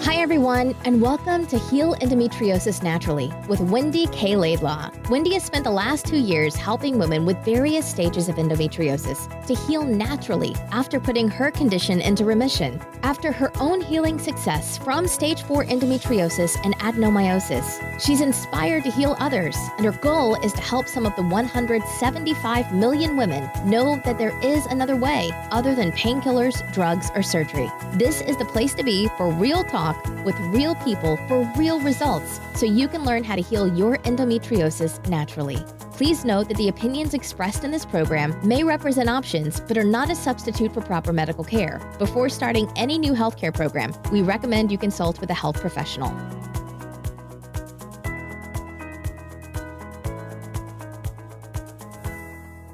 Hi, everyone, and welcome to Heal Endometriosis Naturally with Wendy K. Laidlaw. Wendy has spent the last 2 years helping women with various stages of endometriosis to heal naturally after putting her condition into remission. After her own healing success from stage 4 endometriosis and adenomyosis, she's inspired to heal others, and her goal is to help some of the 175 million women know that there is another way other than painkillers, drugs, or surgery. This is the place to be for real talk with real people for real results, so you can learn how to heal your endometriosis naturally. Please note that the opinions expressed in this program may represent options, but are not a substitute for proper medical care. Before starting any new healthcare program, we recommend you consult with a health professional.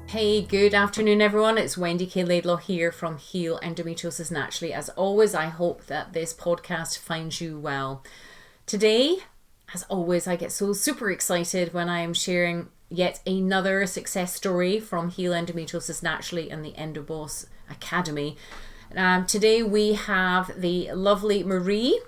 Hey, good afternoon everyone. It's Wendy K. Laidlaw here from Heal Endometriosis Naturally. As always, I hope that this podcast finds you well. Today, as always, I get so super excited when I am sharing yet another success story from Heal Endometriosis Naturally and the EndoBoss Academy. Today we have the lovely Marie.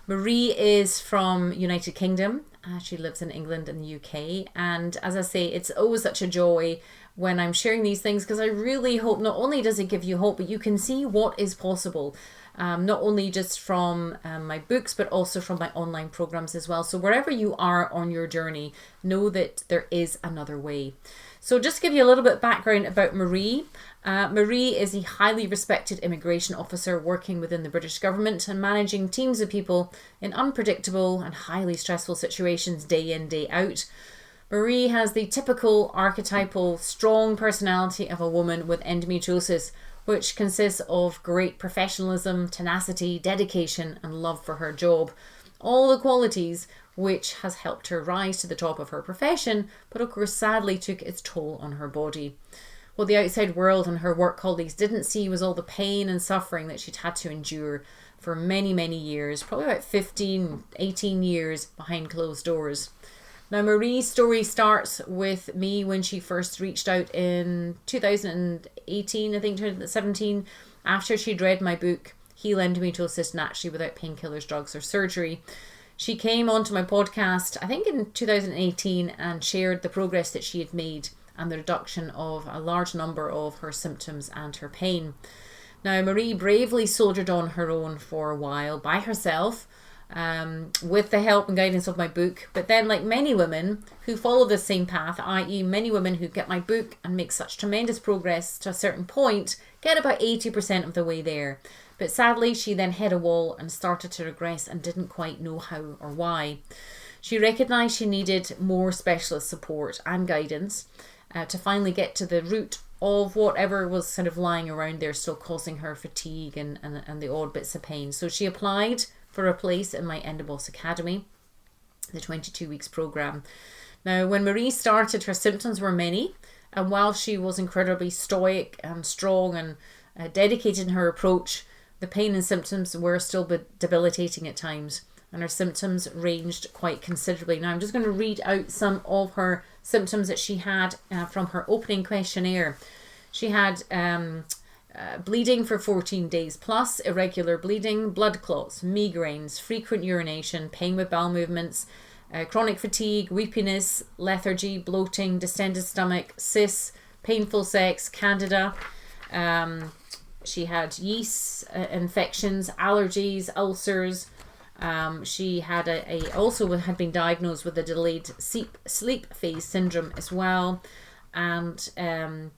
Marie is from United Kingdom. She lives in England and the UK. And as I say, it's always such a joy when I'm sharing these things, because I really hope not only does it give you hope, but you can see what is possible. Not only just from my books, but also from my online programs as well. So wherever you are on your journey, know that there is another way. So just to give you a little bit of background about Marie. Marie is a highly respected immigration officer working within the British government and managing teams of people in unpredictable and highly stressful situations day in, day out. Marie has the typical archetypal strong personality of a woman with endometriosis, which consists of great professionalism, tenacity, dedication, and love for her job. All the qualities which has helped her rise to the top of her profession, but of course sadly took its toll on her body. What the outside world and her work colleagues didn't see was all the pain and suffering that she'd had to endure for many, many years, probably about 15, 18 years behind closed doors. Now, Marie's story starts with me when she first reached out in 2018, I think 2017, after she'd read my book, Heal Endometriosis Naturally Without Painkillers, Drugs or Surgery. She came onto my podcast, I think in 2018, and shared the progress that she had made and the reduction of a large number of her symptoms and her pain. Now, Marie bravely soldiered on her own for a while by herself, with the help and guidance of my book. But then, like many women who follow the same path, i.e. many women who get my book and make such tremendous progress to a certain point, get about 80% of the way there. But sadly, she then hit a wall and started to regress and didn't quite know how or why. She recognised she needed more specialist support and guidance to finally get to the root of whatever was sort of lying around there, still causing her fatigue and the odd bits of pain. So she applied for a place in my EndoBoss Academy, the 22 weeks program. Now, when Marie started, her symptoms were many, and while she was incredibly stoic and strong and dedicated in her approach, the pain and symptoms were still debilitating at times, and her symptoms ranged quite considerably. Now, I'm just going to read out some of her symptoms that she had from her opening questionnaire. She had bleeding for 14 days plus, irregular bleeding, blood clots, migraines, frequent urination, pain with bowel movements, chronic fatigue, weepiness, lethargy, bloating, distended stomach, cysts, painful sex, candida. She had yeast infections, allergies, ulcers. She had also had been diagnosed with a delayed sleep phase syndrome as well, and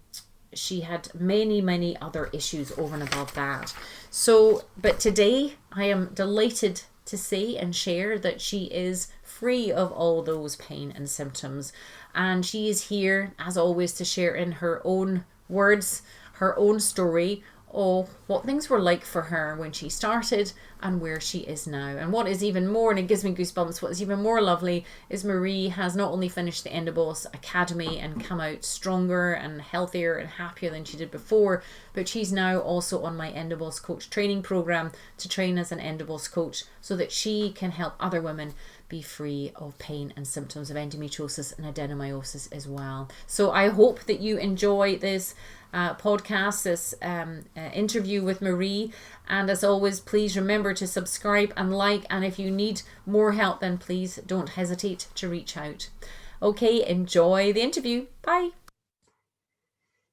she had many other issues over and above that. So, but today I am delighted to say and share that she is free of all those pain and symptoms, and she is here as always to share in her own words, her own story of what things were like for her when she started and where she is now. And what is even more, and it gives me goosebumps, what is even more lovely is Marie has not only finished the EndoBoss Academy and come out stronger and healthier and happier than she did before, but she's now also on my EndoBoss Coach training program to train as an EndoBoss coach so that she can help other women be free of pain and symptoms of endometriosis and adenomyosis as well. So I hope that you enjoy this podcast, this interview with Marie. And as always, please remember to subscribe and like. And if you need more help, then please don't hesitate to reach out. Okay, enjoy the interview. Bye.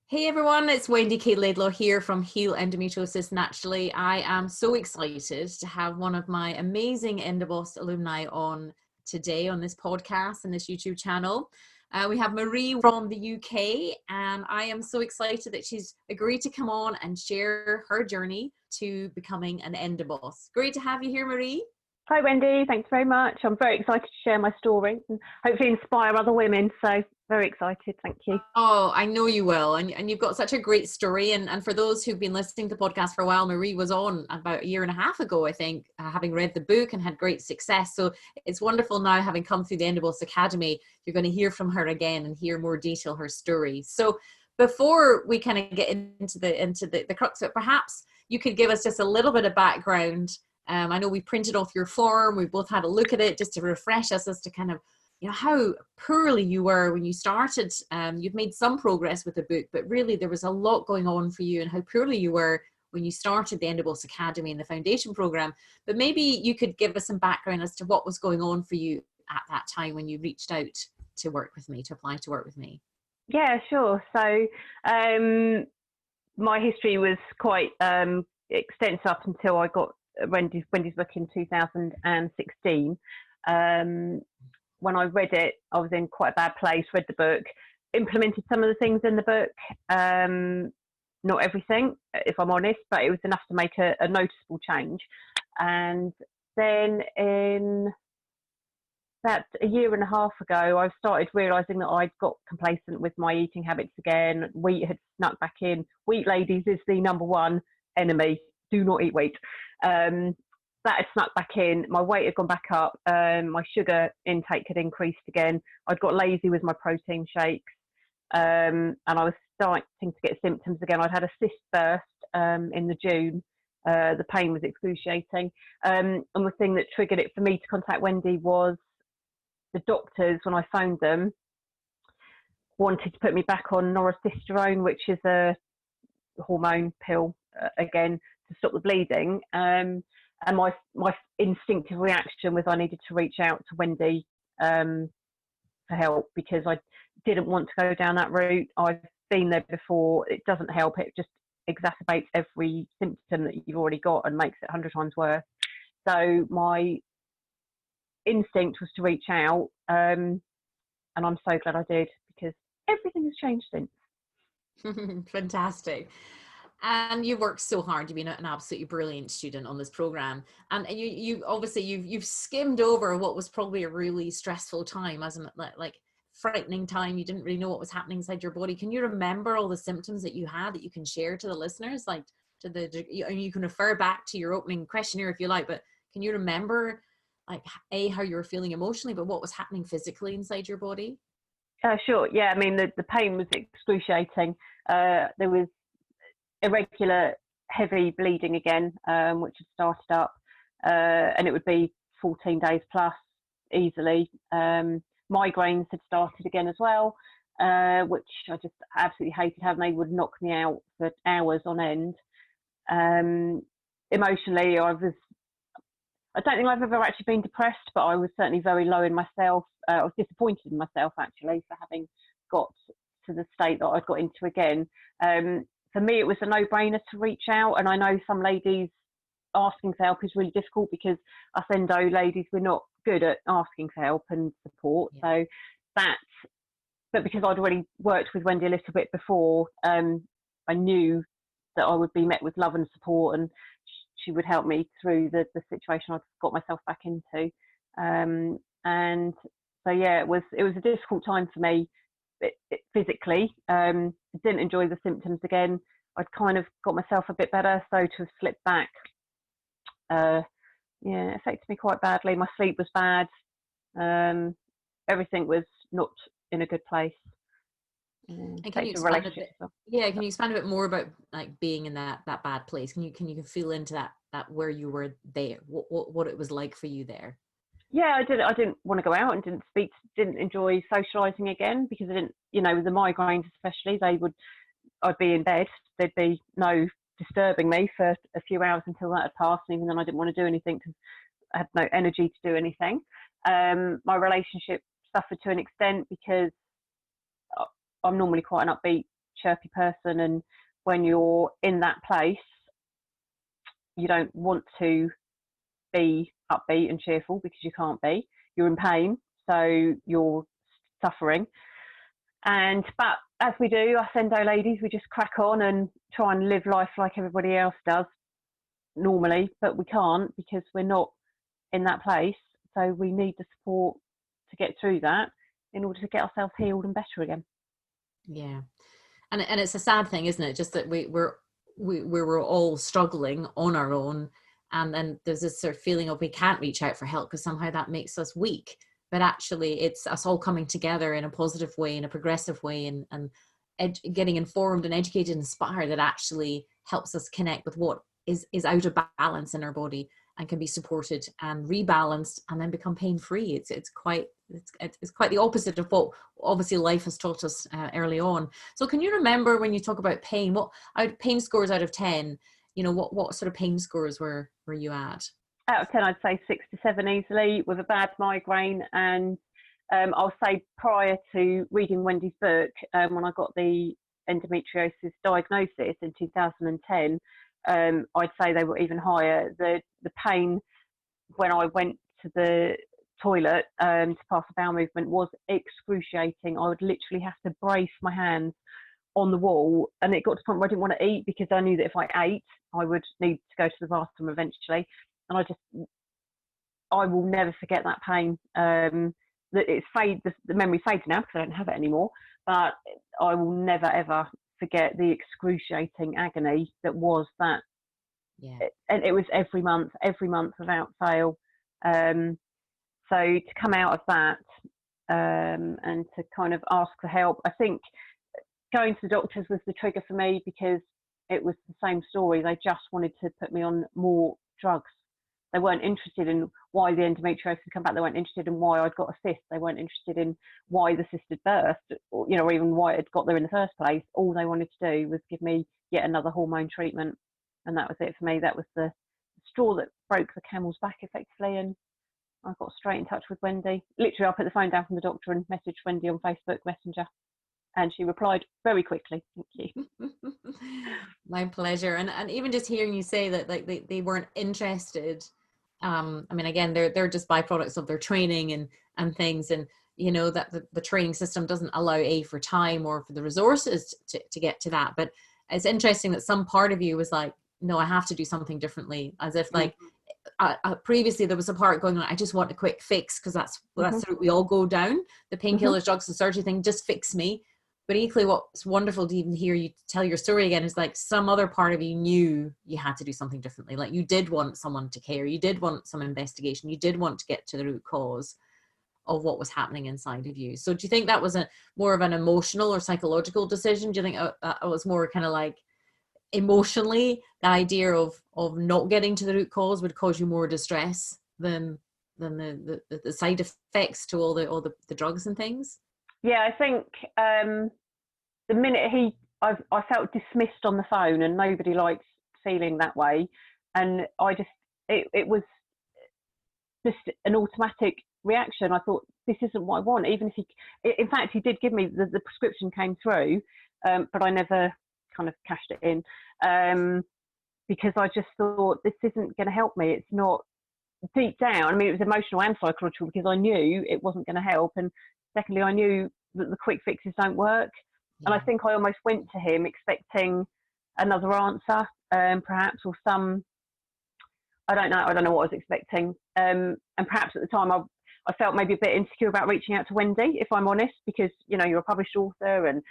Hey everyone, it's Wendy K. Laidlaw here from Heal Endometriosis Naturally. I am so excited to have one of my amazing Endoboss alumni on today on this podcast and this YouTube channel. We have Marie from the UK, and I am so excited that she's agreed to come on and share her journey to becoming an Endoboss. Great to have you here, Marie. Hi Wendy, thanks very much. I'm very excited to share my story and hopefully inspire other women. So very excited, thank you. Oh, I know you will. And you've got such a great story. And for those who've been listening to the podcast for a while, Marie was on about a year and a half ago, I think, having read the book and had great success. So it's wonderful now, having come through the Endoboss Academy, you're going to hear from her again and hear more detail her story. So before we kind of get into the crux of it, perhaps you could give us just a little bit of background. I know we printed off your form. We both had a look at it just to refresh us as to kind of, how poorly you were when you started. You've made some progress with the book, but really there was a lot going on for you, and how poorly you were when you started the Endoboss Academy and the foundation program. But maybe you could give us some background as to what was going on for you at that time when you reached out to work with me, to apply to work with me. Yeah, sure. So my history was quite extensive up until I got Wendy's book in 2016. When I read it, I was in quite a bad place, read the book, implemented some of the things in the book, not everything, if I'm honest, but it was enough to make a noticeable change. And then in about a year and a half ago, I started realising that I'd got complacent with my eating habits again. Wheat had snuck back in. Wheat, ladies, is the number one enemy. Do not eat wheat. That had snuck back in. My weight had gone back up. My sugar intake had increased again. I'd got lazy with my protein shakes. And I was starting to get symptoms again. I'd had a cyst burst in the June. The pain was excruciating. And the thing that triggered it for me to contact Wendy was the doctors, when I phoned them, wanted to put me back on norethindrone, which is a hormone pill, again, to stop the bleeding. And my instinctive reaction was I needed to reach out to Wendy for help, because I didn't want to go down that route. I've been there before. It doesn't help. It just exacerbates every symptom that you've already got and makes it 100 times worse. So my instinct was to reach out, and I'm so glad I did, because everything has changed since. Fantastic. And you've worked so hard. You've been an absolutely brilliant student on this program, and you obviously you've skimmed over what was probably a really stressful time, as like frightening time. You didn't really know what was happening inside your body. Can you remember all the symptoms that you had that you can share to the listeners? Like you can refer back to your opening questionnaire if you like, but can you remember like how you were feeling emotionally, but what was happening physically inside your body? Sure. Yeah. I mean, the pain was excruciating. There was irregular heavy bleeding again, which had started up, and it would be 14 days plus easily. Migraines had started again as well, which I just absolutely hated having. They would knock me out for hours on end. Emotionally, I don't think I've ever actually been depressed, but I was certainly very low in myself. I was disappointed in myself, actually, for having got to the state that I'd got into again. For me, it was a no-brainer to reach out. And I know some ladies asking for help is really difficult, because us endo ladies, we're not good at asking for help and support. Yeah. So but because I'd already worked with Wendy a little bit before, I knew that I would be met with love and support, and she would help me through the situation I'd got myself back into. And so, yeah, it was a difficult time for me physically. Didn't enjoy the symptoms again. I'd kind of got myself a bit better, so to have slipped back, it affected me quite badly. My sleep was bad. Everything was not in a good place. And can you expand a bit? Yeah, can you expand a bit more about like being in that bad place? Can you feel into that where you were there? What it was like for you there? Yeah, I didn't want to go out and didn't enjoy socialising again, because I didn't, with the migraines especially, I'd be in bed. There'd be no disturbing me for a few hours until that had passed. And even then, I didn't want to do anything because I had no energy to do anything. My relationship suffered to an extent because I'm normally quite an upbeat, chirpy person, and when you're in that place, you don't want to be upbeat and cheerful because you can't be. You're in pain, so you're suffering. But as we do, us endo ladies, we just crack on and try and live life like everybody else does normally, but we can't because we're not in that place. So we need the support to get through that in order to get ourselves healed and better again. Yeah. And it's a sad thing, isn't it? Just that we were all struggling on our own. And then there's this sort of feeling of we can't reach out for help because somehow that makes us weak. But actually it's us all coming together in a positive way, in a progressive way, and getting informed and educated and inspired that actually helps us connect with what is out of balance in our body and can be supported and rebalanced and then become pain-free. It's quite the opposite of what obviously life has taught us early on. So can you remember when you talk about pain, what pain scores out of 10, what sort of pain scores were you at? Out of 10, I'd say 6 to 7 easily with a bad migraine. And I'll say prior to reading Wendy's book, when I got the endometriosis diagnosis in 2010, I'd say they were even higher. The pain when I went to the toilet to pass a bowel movement was excruciating. I would literally have to brace my hands on the wall, and it got to the point where I didn't want to eat because I knew that if I ate, I would need to go to the bathroom eventually. And I will never forget that pain. The memory fades now because I don't have it anymore, but I will never ever forget the excruciating agony that was that. Yeah. And it was every month without fail. So to come out of that and to kind of ask for help, I think going to the doctors was the trigger for me because it was the same story. They just wanted to put me on more drugs. They weren't interested in why the endometriosis had come back. They weren't interested in why I'd got a cyst. They weren't interested in why the cyst had burst, or even why it had got there in the first place. All they wanted to do was give me yet another hormone treatment. And that was it for me. That was the straw that broke the camel's back, effectively. And I got straight in touch with Wendy. Literally, I put the phone down from the doctor and messaged Wendy on Facebook Messenger. And she replied very quickly. Thank you. My pleasure. And even just hearing you say that like they weren't interested. I mean, again, they're just byproducts of their training and things. And, that the training system doesn't allow for time or for the resources to get to that. But it's interesting that some part of you was like, no, I have to do something differently, as if like previously there was a part going on, I just want a quick fix because that's what we all go down. The painkillers, drugs, and surgery thing, just fix me. But equally, what's wonderful to even hear you tell your story again is like some other part of you knew you had to do something differently. Like you did want someone to care. You did want some investigation. You did want to get to the root cause of what was happening inside of you. So do you think that was more of an emotional or psychological decision? Do you think it was more kind of like emotionally the idea of not getting to the root cause would cause you more distress than the side effects to all the drugs and things? Yeah, I think the minute I felt dismissed on the phone, and nobody likes feeling that way. And it was just an automatic reaction. I thought, this isn't what I want. Even if in fact, he did give me the prescription came through, but I never kind of cashed it in because I just thought this isn't going to help me. It's not deep down. I mean, it was emotional and psychological because I knew it wasn't going to help. And secondly, I knew that the quick fixes don't work. Yeah. And I think I almost went to him expecting another answer, perhaps, or some, I don't know what I was expecting. And perhaps at the time I felt maybe a bit insecure about reaching out to Wendy, if I'm honest, because, you're a published author and,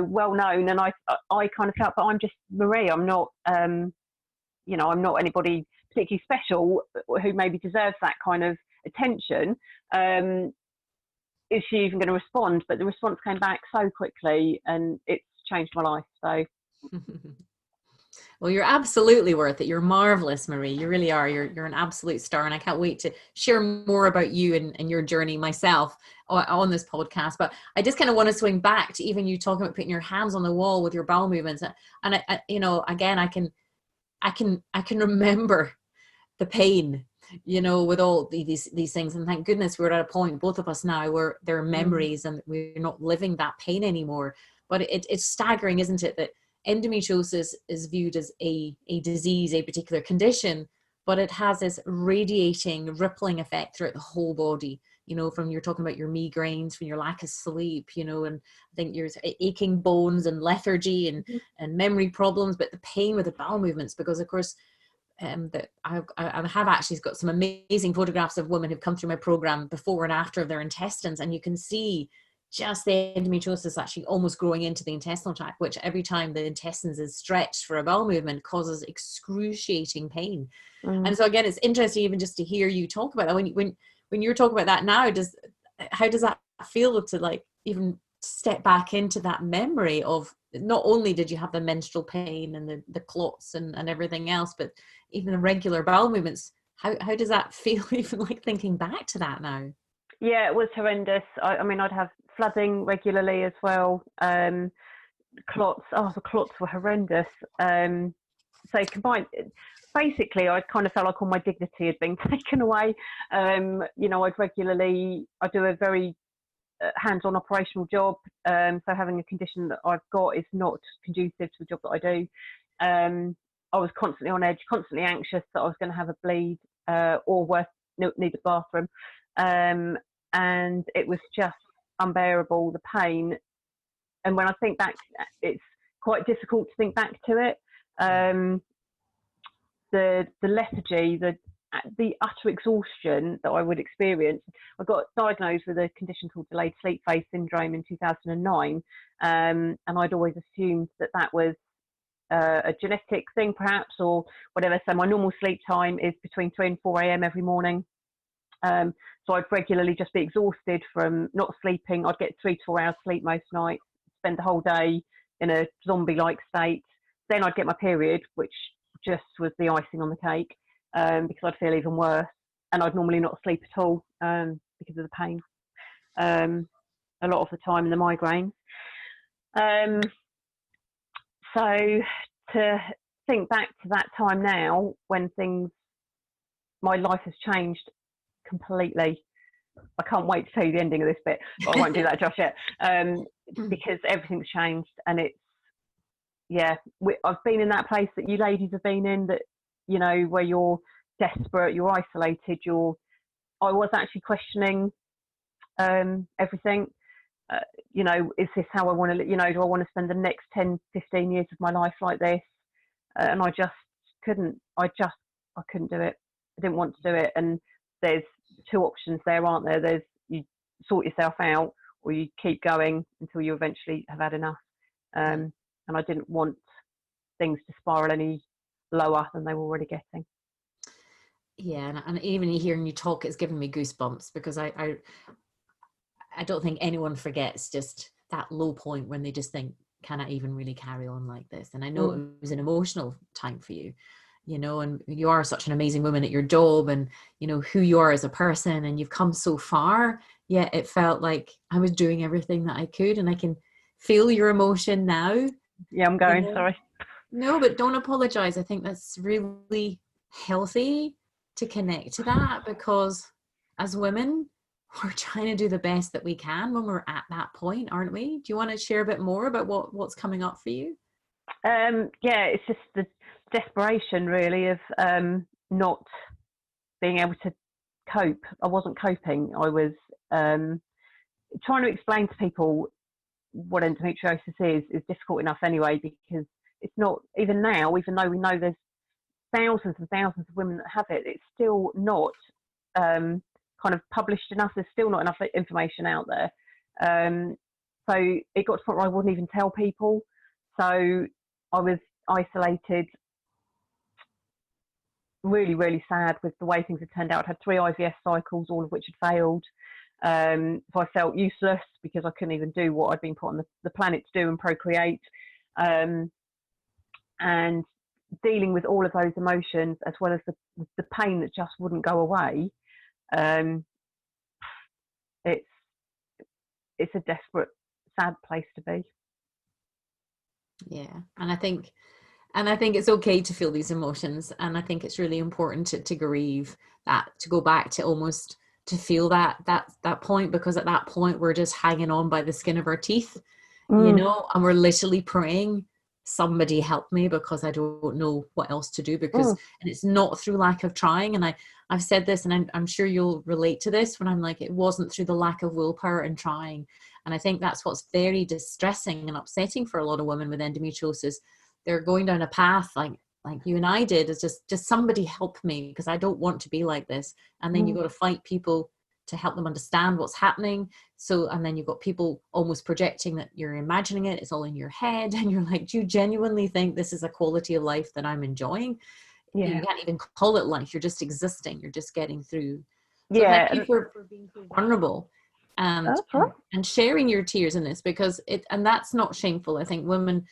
well known. And I kind of felt, but I'm just Marie. I'm not, I'm not anybody particularly special who maybe deserves that kind of attention. Is she even going to respond? But the response came back so quickly and it's changed my life. So Well, you're absolutely worth it. You're marvelous, Marie. You really are. You're an absolute star, and I can't wait to share more about you and your journey myself on this podcast. But I just kind of want to swing back to even you talking about putting your hands on the wall with your bowel movements, and you know, again, I can remember the pain, you know, with all these things, and thank goodness we're at a point, both of us now, where there are memories and we're not living that pain anymore. But it's staggering, isn't it, that endometriosis is viewed as a disease, a particular condition, but it has this radiating, rippling effect throughout the whole body. You know, from you're talking about your migraines, from your lack of sleep, you know, and I think your aching bones and lethargy and memory problems, but the pain with the bowel movements, because of course that I have actually got some amazing photographs of women who've come through my program before and after of their intestines, and you can see just the endometriosis actually almost growing into the intestinal tract, which every time the intestines is stretched for a bowel movement causes excruciating pain. And so again, it's interesting even just to hear you talk about that. When you're talking about that now, how does that feel to like even step back into that memory of not only did you have the menstrual pain and the clots and everything else, but even the regular bowel movements? How does that feel even like thinking back to that now? Yeah, it was horrendous. I mean, I'd have flooding regularly as well. Clots. Oh, the clots were horrendous. So combined, basically, I kind of felt like all my dignity had been taken away. You know, I do a very hands-on operational job. So having a condition that I've got is not conducive to the job that I do. I was constantly on edge, constantly anxious that I was going to have a bleed or worse, need the bathroom. And it was just unbearable, the pain. And when I think back, it's quite difficult to think back to it. The lethargy, the utter exhaustion that I would experience. I got diagnosed with a condition called delayed sleep phase syndrome in 2009, and I'd always assumed that was a genetic thing, perhaps, or whatever. So my normal sleep time is between 3 and 4 a.m. every morning. So I'd regularly just be exhausted from not sleeping. I'd get 3 to 4 hours sleep most nights, spend the whole day in a zombie-like state. Then I'd get my period, which just was the icing on the cake, because I'd feel even worse. And I'd normally not sleep at all because of the pain. A lot of the time in the migraines. So to think back to that time now, when my life has changed completely. I can't wait to tell you the ending of this bit, but I won't do that just yet, because everything's changed, and I've been in that place that you ladies have been in, that, you know, where you're desperate, you're isolated, I was actually questioning everything. You know, is this how I want to, you know, do I want to spend the next 10, 15 years of my life like this? And I just couldn't, I couldn't do it. I didn't want to do it. And there's 2 options there, aren't there? There's you sort yourself out, or you keep going until you eventually have had enough. And I didn't want things to spiral any lower than they were already getting. Yeah, and even hearing you talk, it's given me goosebumps, because I don't think anyone forgets just that low point when they just think, can I even really carry on like this? And I know it was an emotional time for you, you know, and you are such an amazing woman at your job, and, you know, who you are as a person, and you've come so far, yet it felt like I was doing everything that I could. And I can feel your emotion now. Yeah, I'm going, you know? sorry. No, but don't apologize. I think that's really healthy to connect to that, because as women, we're trying to do the best that we can when we're at that point, aren't we? Do you want to share a bit more about what's coming up for you? Yeah, it's just the desperation, really, of not being able to cope. I wasn't coping. I was trying to explain to people what endometriosis is difficult enough anyway, because it's not, even now, even though we know there's thousands and thousands of women that have it, it's still not kind of published enough. There's still not enough information out there. So it got to the point where I wouldn't even tell people. So I was isolated, really, really sad with the way things had turned out. I'd had 3 IVF cycles, all of which had failed. So I felt useless because I couldn't even do what I'd been put on the planet to do and procreate. And dealing with all of those emotions, as well as the pain that just wouldn't go away, it's a desperate, sad place to be. Yeah, and I think it's okay to feel these emotions, and I think it's really important to grieve that, to go back to almost to feel that point, because at that point we're just hanging on by the skin of our teeth, you know, and we're literally praying, somebody help me, because I don't know what else to do, because and it's not through lack of trying. And I've said this, and I'm sure you'll relate to this, when I'm like, it wasn't through the lack of willpower and trying. And I think that's what's very distressing and upsetting for a lot of women with endometriosis. They're going down a path like you and I did, is just somebody help me, because I don't want to be like this. And then you got to fight people to help them understand what's happening. So, and then you've got people almost projecting that you're imagining it, it's all in your head, and you're like, do you genuinely think this is a quality of life that I'm enjoying? You can't even call it life, you're just existing, you're just getting through. So thank you for being so vulnerable and sharing your tears in this, because and that's not shameful. I think women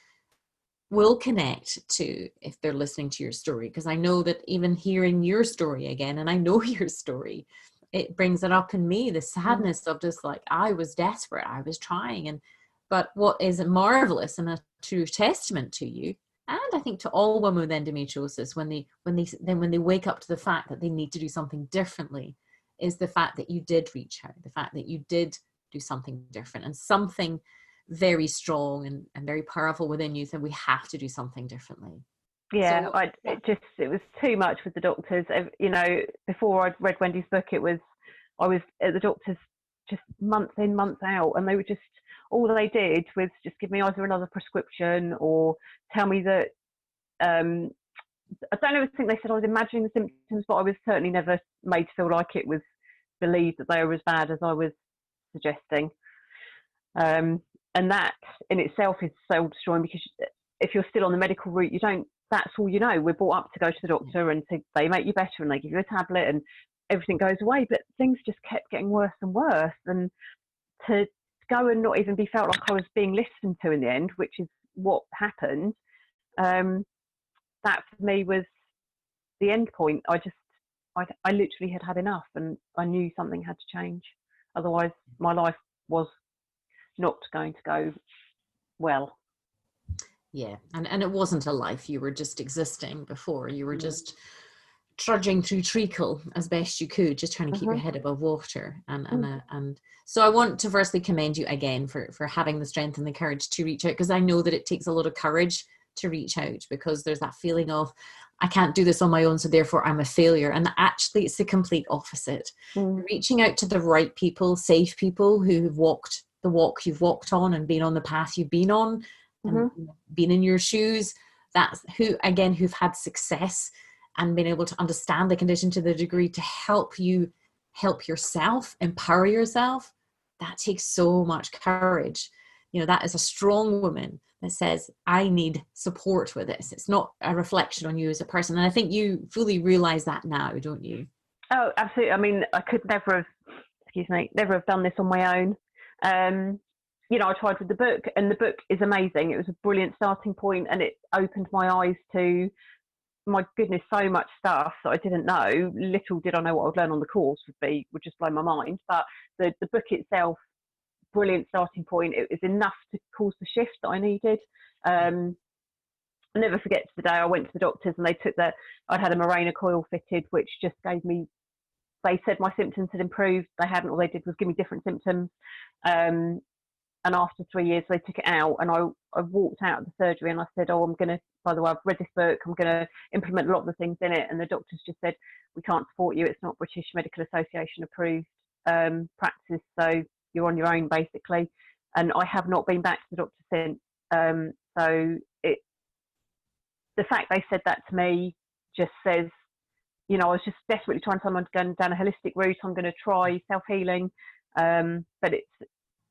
will connect to, if they're listening to your story, because I know that even hearing your story again, and I know your story, it brings it up in me, the sadness of just like, I was desperate, I was trying. But what is marvelous and a true testament to you, and I think to all women with endometriosis, when they wake up to the fact that they need to do something differently, is the fact that you did reach out, the fact that you did do something different, and something very strong and very powerful within you said, we have to do something differently. Yeah, so, it was too much with the doctors. You know, before I'd read Wendy's book, I was at the doctors just month in, month out, and they were just, all they did was just give me either another prescription or tell me that, I don't ever think they said I was imagining the symptoms, but I was certainly never made to feel like it was believed that they were as bad as I was suggesting. And that in itself is soul destroying, because if you're still on the medical route, that's all you know. We're brought up to go to the doctor and they make you better and they give you a tablet and everything goes away, but things just kept getting worse and worse. And to go and not even be felt like I was being listened to in the end, which is what happened, that for me was the end point. I literally had enough, and I knew something had to change. Otherwise, my life was not going to go well. Yeah, and it wasn't a life. You were just existing before. You were just trudging through treacle as best you could, just trying to keep your head above water. And so I want to firstly commend you again for having the strength and the courage to reach out, because I know that it takes a lot of courage to reach out, because there's that feeling of, I can't do this on my own, so therefore I'm a failure. And actually it's the complete opposite. Reaching out to the right people, safe people who have walked the walk you've walked on and been on the path you've been on, and been in your shoes, that's who've had success and been able to understand the condition to the degree to help you help yourself, empower yourself. That takes so much courage. You know, that is a strong woman that says, I need support with this. It's not a reflection on you as a person. And I think you fully realize that now, don't you? Oh, absolutely. I mean, I could never have done this on my own. You know, I tried with the book, and the book is amazing. It was a brilliant starting point, and it opened my eyes to, my goodness, so much stuff that I didn't know. Little did I know what I'd learn on the course would just blow my mind. But the book itself, brilliant starting point. It was enough to cause the shift that I needed. I'll never forget the day I went to the doctors and I'd had a Mirena coil fitted, which just gave me, they said my symptoms had improved. They hadn't. All they did was give me different symptoms. And after 3 years, they took it out, and I walked out of the surgery and I said, by the way, I've read this book, I'm going to implement a lot of the things in it. And the doctors just said, we can't support you. It's not British Medical Association approved practice. So you're on your own, basically. And I have not been back to the doctor since. So the fact they said that to me just says, you know, I was just desperately trying to go down a holistic route. I'm going to try self-healing, but it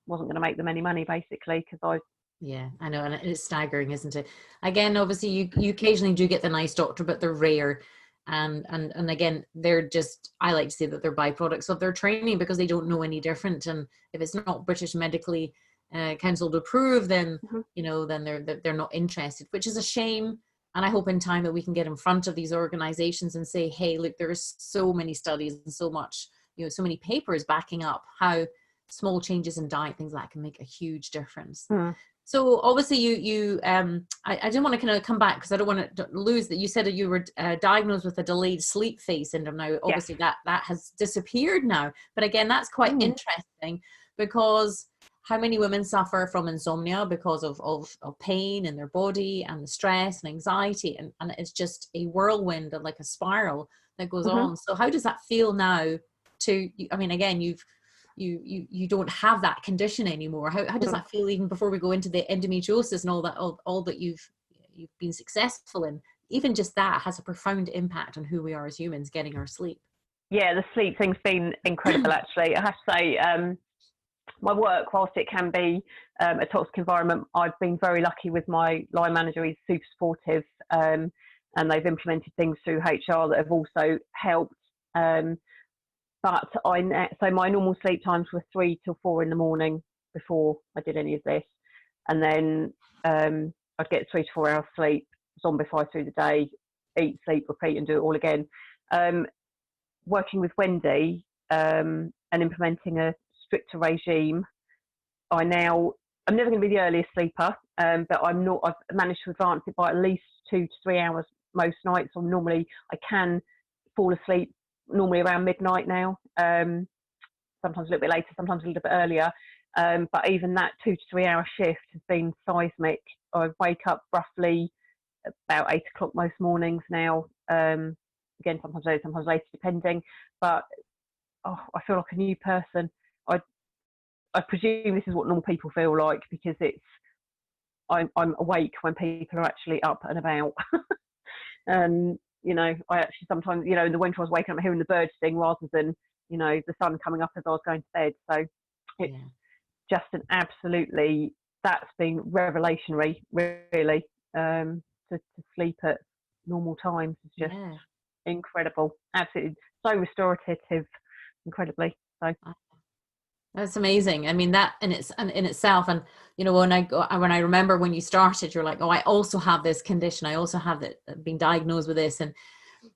wasn't going to make them any money, basically, because Yeah, I know, and it's staggering, isn't it? Again, obviously, you occasionally do get the nice doctor, but they're rare. And again, they're just, I like to say that they're byproducts of their training, because they don't know any different. And if it's not British Medically Council approved, then you know, then they're not interested, which is a shame. And I hope in time that we can get in front of these organizations and say, hey, look, there's so many studies and so much, so many papers backing up how small changes in diet, things like that, can make a huge difference. So obviously I didn't want to kind of come back because I don't want to lose that. You said that you were diagnosed with a delayed sleep phase syndrome. Now, obviously that has disappeared now. But again, that's quite interesting, because how many women suffer from insomnia because of pain in their body and the stress and anxiety. And it's just a whirlwind and like a spiral that goes on. So how does that feel now again, you don't have that condition anymore. How does that feel, even before we go into the endometriosis and all that you've been successful in? Even just that has a profound impact on who we are as humans, getting our sleep. Yeah, the sleep thing's been incredible, actually. I have to say, my work, whilst it can be a toxic environment, I've been very lucky with my line manager. He's super supportive, and they've implemented things through HR that have also helped. But so my normal sleep times were 3 till 4 in the morning before I did any of this. And then I'd get 3 to 4 hours sleep, zombify through the day, eat, sleep, repeat, and do it all again. Working with Wendy and implementing a stricter regime, I'm never going to be the earliest sleeper, but I've managed to advance it by at least 2 to 3 hours most nights. So normally I can fall asleep normally around midnight now, sometimes a little bit later, sometimes a little bit earlier, but even that 2 to 3 hour shift has been seismic. I wake up roughly about 8 o'clock most mornings now, again sometimes early, sometimes later, depending, but I feel like a new person. I presume this is what normal people feel like, because I'm awake when people are actually up and about. I actually sometimes, in the winter I was waking up hearing the birds sing rather than, the sun coming up as I was going to bed. So it's just that's been revelationary, really. To sleep at normal times is just incredible. Absolutely. So restorative, incredibly. So. That's amazing. I mean, that in itself, and when I remember when you started, you're like, oh, I also have this condition. I also have been diagnosed with this. And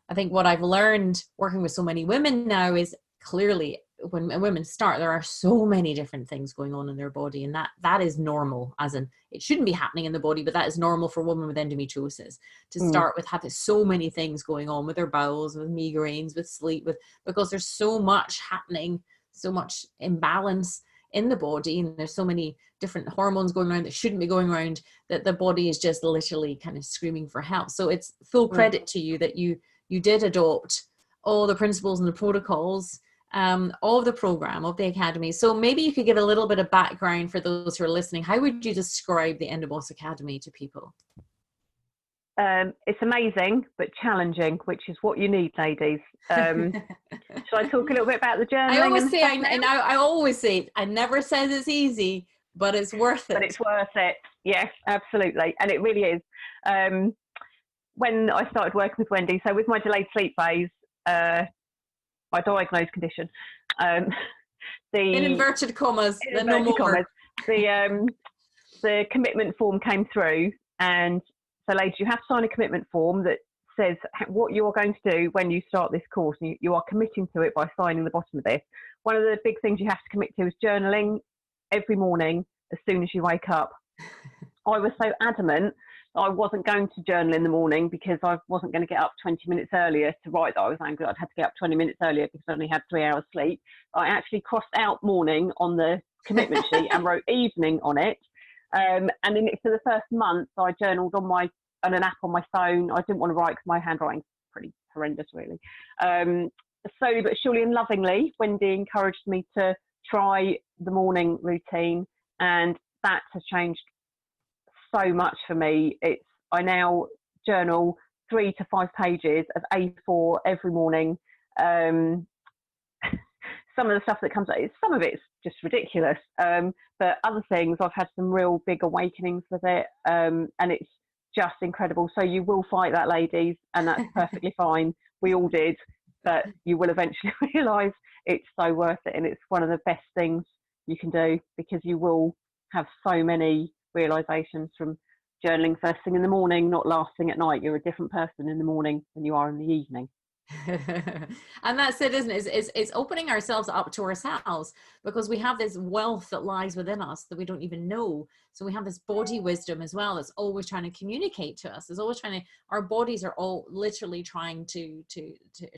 I think what I've learned working with so many women now is, clearly when women start, there are so many different things going on in their body, and that is normal. As in, it shouldn't be happening in the body, but that is normal for women with endometriosis to start with having so many things going on with their bowels, with migraines, with sleep, because there's so much happening, so much imbalance in the body, and there's so many different hormones going around that shouldn't be going around, that the body is just literally kind of screaming for help. So it's full credit to you that you did adopt all the principles and the protocols of the program, of the academy. So maybe you could give a little bit of background for those who are listening. How would you describe the Endoboss Academy to people? It's amazing, but challenging, which is what you need, ladies. Should I talk a little bit about the journaling? I always say, I never said it's easy, but it's worth it. But it's worth it. Yes, absolutely. And it really is. When I started working with Wendy, so with my delayed sleep phase, my diagnosed condition, in inverted commas, the commitment form came through, and so ladies, you have to sign a commitment form that says what you are going to do when you start this course. And you are committing to it by signing the bottom of this. One of the big things you have to commit to is journaling every morning as soon as you wake up. I was so adamant that I wasn't going to journal in the morning because I wasn't going to get up 20 minutes earlier to write that I was angry. I'd had to get up 20 minutes earlier because I only had 3 hours sleep. I actually crossed out morning on the commitment sheet and wrote evening on it. And then for the first month, I journaled on an app on my phone. I didn't want to write because my handwriting's pretty horrendous, really. Slowly but surely and lovingly, Wendy encouraged me to try the morning routine, and that has changed so much for me. I now journal 3 to 5 pages of A4 every morning. Some of the stuff that comes out, some of it's just ridiculous. But other things, I've had some real big awakenings with it. And it's just incredible. So you will fight that, ladies, and that's perfectly fine. We all did, but you will eventually realise it's so worth it. And it's one of the best things you can do, because you will have so many realisations from journaling first thing in the morning, not last thing at night. You're a different person in the morning than you are in the evening. And that's it, isn't it? It's opening ourselves up to ourselves, because we have this wealth that lies within us that we don't even know. So we have this body wisdom as well that's always trying to communicate to us. It's always trying to, our bodies are all literally trying to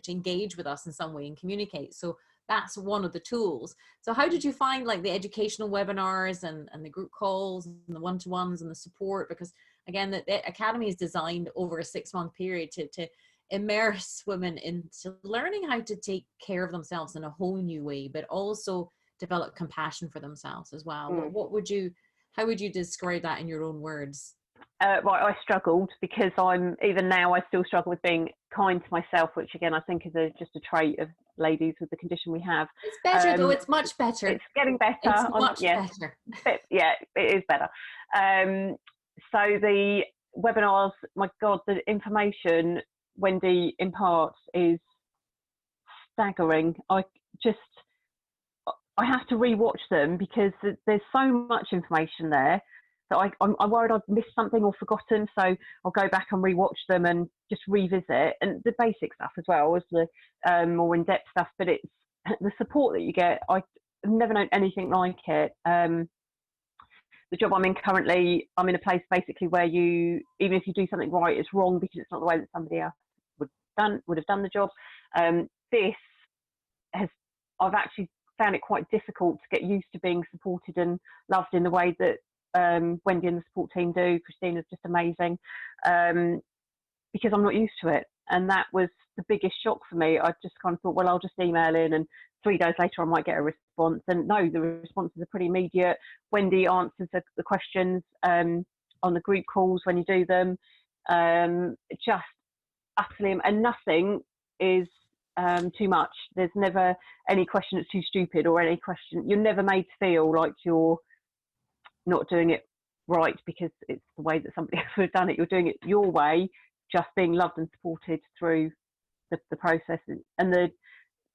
engage with us in some way and communicate. So that's one of the tools. So how did you find like the educational webinars and the group calls and the one-to-ones and the support? Because again, the Academy is designed over a 6-month period to immerse women into learning how to take care of themselves in a whole new way, but also develop compassion for themselves as well. How would you describe that in your own words? Right, I struggled, because even now I still struggle with being kind to myself, which again I think is just a trait of ladies with the condition we have. It's better though. It's much better. It's getting better. It's much better. Yeah, it is better. So the webinars, my God, the information Wendy imparts is staggering. I have to rewatch them, because there's so much information there that I'm worried I've missed something or forgotten. So I'll go back and rewatch them and just revisit, and the basic stuff as well as the more in-depth stuff. But it's the support that you get. I've never known anything like it. The job I'm in currently, I'm in a place basically where even if you do something right, it's wrong because it's not the way that somebody else would have done the job. I've actually found it quite difficult to get used to being supported and loved in the way that Wendy and the support team do. Christina's just amazing, because I'm not used to it. And that was the biggest shock for me. I just kind of thought, well, I'll just email in and 3 days later I might get a response. And no, the responses are pretty immediate. Wendy answers the questions on the group calls when you do them. Just utterly, and nothing is too much. There's never any question that's too stupid, or any question. You're never made to feel like you're not doing it right because it's the way that somebody else would have done it. You're doing it your way, just being loved and supported through the process. And the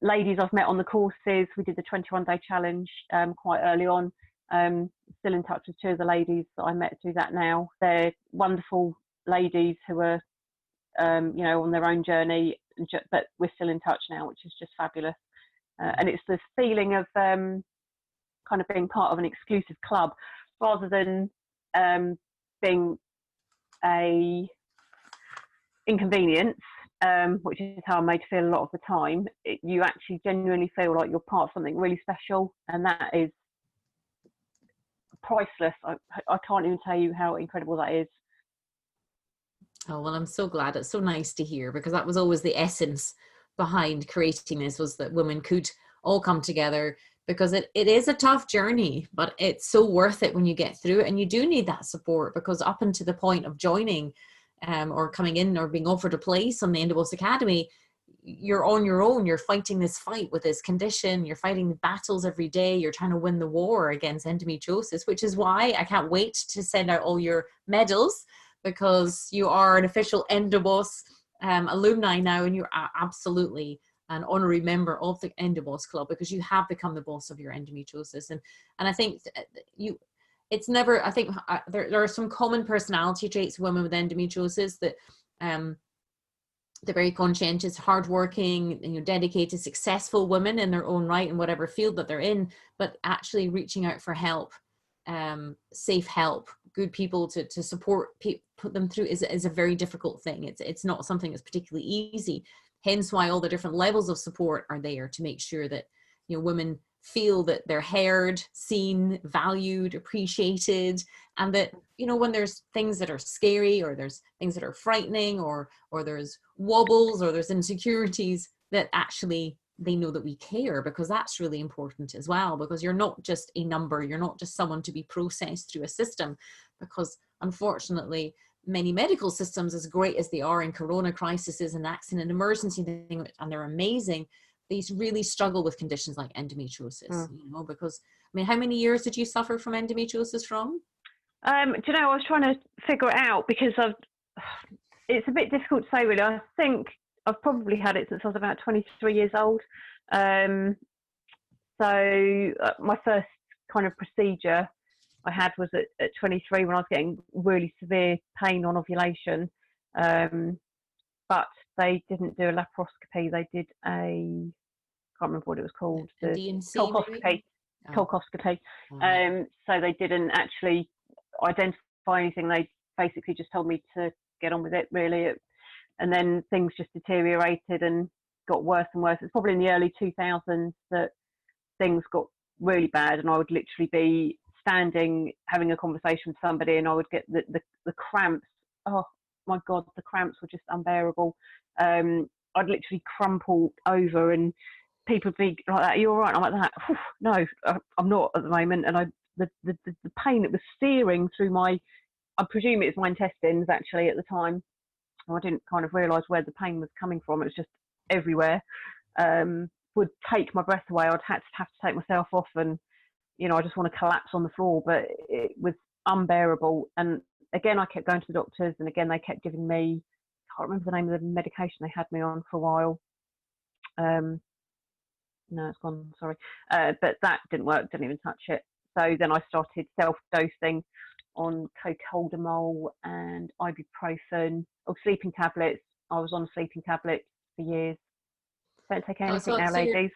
ladies I've met on the courses, we did the 21-day challenge quite early on. Still in touch with 2 of the ladies that I met through that now. They're wonderful ladies who are on their own journey, but we're still in touch now, which is just fabulous. And it's this feeling of kind of being part of an exclusive club, rather than being a inconvenience, which is how I'm made to feel a lot of the time. You actually genuinely feel like you're part of something really special, and that is priceless. I can't even tell you how incredible that is. Oh, well, I'm so glad. It's so nice to hear, because that was always the essence behind creating this, was that women could all come together, because it is a tough journey, but it's so worth it when you get through it. And you do need that support, because up until the point of joining or coming in or being offered a place on the Endobos Academy, you're on your own. You're fighting this fight with this condition. You're fighting the battles every day. You're trying to win the war against endometriosis, which is why I can't wait to send out all your medals, because you are an official Endobos alumni now, and you're absolutely an honorary member of the Endobos Club, because you have become the boss of your endometriosis. And I think it's never, I think there are some common personality traits of women with endometriosis, that they're very conscientious, hardworking, dedicated, successful women in their own right in whatever field that they're in, but actually reaching out for help, safe help, good people to support put them through is a very difficult thing. It's not something that's particularly easy. Hence why all the different levels of support are there, to make sure that women feel that they're heard, seen, valued, appreciated, and that when there's things that are scary, or there's things that are frightening, or there's wobbles, or there's insecurities, that actually they know that we care, because that's really important as well, because you're not just a number, you're not just someone to be processed through a system, because unfortunately many medical systems, as great as they are in corona crises and accident emergency thing, and they're amazing, they really struggle with conditions like endometriosis, because how many years did you suffer from endometriosis from? I was trying to figure it out, because it's a bit difficult to say really. I think I've probably had it since I was about 23 years old. So my first kind of procedure I had was at 23 when I was getting really severe pain on ovulation. But they didn't do a laparoscopy. They did can't remember what it was called. A The D&C colposcopy. maybe? Oh. Colposcopy. Oh. So they didn't actually identify anything. They basically just told me to get on with it, really. And then things just deteriorated and got worse and worse. It's probably in the early 2000s that things got really bad, and I would literally be standing having a conversation with somebody and I would get the cramps. Oh my God, the cramps were just unbearable. I'd literally crumple over and people would be like that, "Are you all right?" I'm like that. No, I'm not at the moment. And the pain that was searing through I presume it was my intestines actually at the time. I didn't kind of realise where the pain was coming from. It was just everywhere. Would take my breath away. I'd have to take myself off, and I just want to collapse on the floor. But it was unbearable. And again, I kept going to the doctors, and again they kept giving me, I can't remember the name of the medication they had me on for a while. No, it's gone. Sorry, but that didn't work. Didn't even touch it. So then I started self-dosing on cocodamol and ibuprofen, or sleeping tablets. I was on sleeping tablets for years. Don't take anything now, ladies.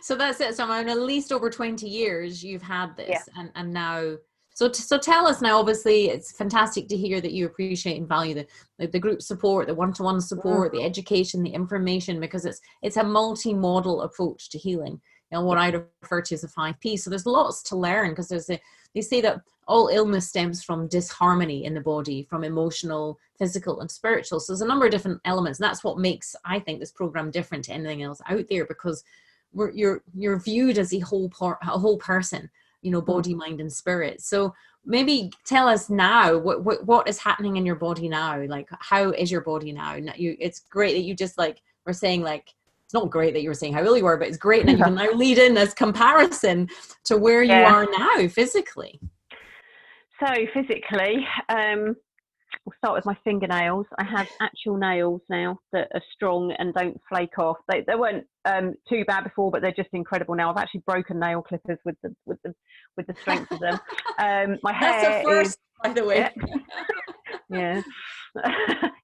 So that's it. So I'm at least over 20 years you've had this, yeah. and now. So tell us now. Obviously, it's fantastic to hear that you appreciate and value the group support, the one-to-one support, the education, the information, because it's a multi-modal approach to healing. What I refer to as a 5P. So there's lots to learn, because they say that all illness stems from disharmony in the body, from emotional, physical, and spiritual. So there's a number of different elements, and that's what makes, I think, this program different to anything else out there, because you're viewed as a whole person, body, mind, and spirit. So maybe tell us now what is happening in your body now. Like, how is your body now? It's great that you just were saying, it's not great that you were saying how ill you were, but it's great that you can now lead in this comparison to where you are now physically. So physically, we'll start with my fingernails. I have actual nails now that are strong and don't flake off. They weren't too bad before, but they're just incredible now. I've actually broken nail clippers with the strength of them. My hair That's a first, by the way. Yeah.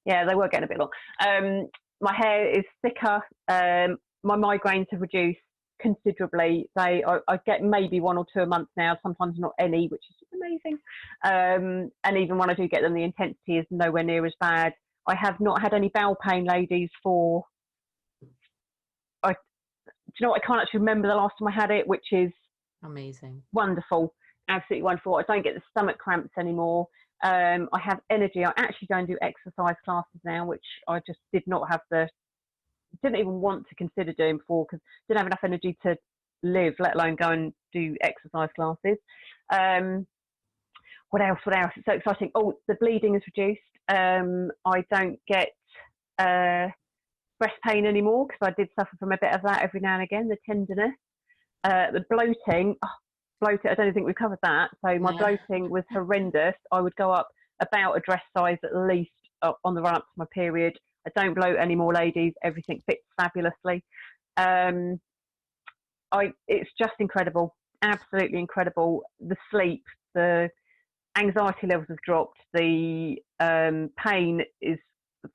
Yeah, they were getting a bit long. My hair is thicker. My migraines have reduced considerably. I get maybe 1 or 2 a month now, sometimes not any, which is amazing. And even when I do get them, the intensity is nowhere near as bad. I have not had any bowel pain, ladies, do you know what? I can't actually remember the last time I had it, which is amazing. Wonderful. Absolutely wonderful. I don't get the stomach cramps anymore. I have energy. I actually go and do exercise classes now, which I just didn't even want to consider doing before, because I didn't have enough energy to live, let alone go and do exercise classes. What else? It's so exciting. Oh, the bleeding is reduced. I don't get breast pain anymore, because I did suffer from a bit of that every now and again, the tenderness. The bloating, I don't think we've covered that. So my bloating was horrendous. I would go up about a dress size at least on the run up to my period. I don't bloat anymore, ladies. Everything fits fabulously. It's just incredible, absolutely incredible. The sleep, the anxiety levels have dropped. The pain is